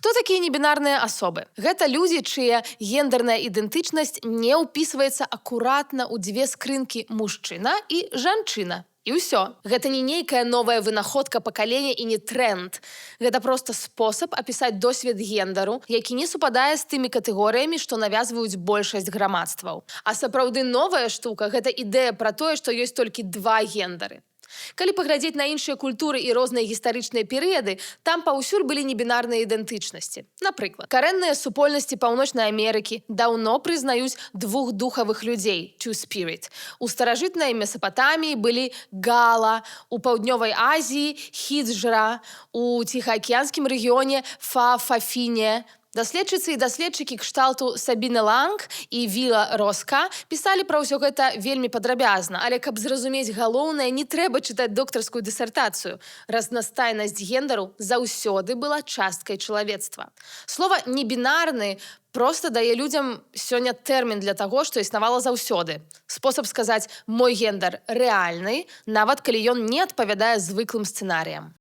Хто такія небінарныя асобы? Гэта людзі, чыя гендерная ідэнтычнасць не ўпісваецца акуратна ў дзве скрынкі мужчына і жанчына. І ўсё. Гэта не нейкая новая вынаходка пакалення і не тренд. Гэта проста спосаб апісаць досвед гендару, які не супадае з тымі катэгорыямі, што навязваюць большасць грамадстваў. А сапраўды новая штука – гэта ідэя пра тое, што ёсць толькі два гендары. Калі паглядзець на іншыя культуры і розныя гістарычныя перыяды, там паўсюль былі небінарныя ідэнтычнасці. Напрыклад, карэнныя супольнасці Паўночнай Амерыкі даўно прызнаюць двух духавых людзей – two spirit. У старажытнай Месапатаміі былі гала, у Паўднёвай Азіі – хіджра, у Ціхаакіянскім рэгіёне – фа-фафіне. Даследчыцы і даследчыкі кшталту Сабіны Ланг і Віла Роска пісалі пра ўсё гэта вельмі падрабязна, але каб зразумець галоўнае, не трэба чытаць доктарскую дысертацыю. Разнастайнасць гендару заўсёды была часткай чалавецтва. Слова «небінарны» проста дае людзям сёння тэрмін для таго, што існавала заўсёды. Спосаб сказаць «мой гендар рэальны», нават калі ён не адпавядае звыклым сцэнарыям.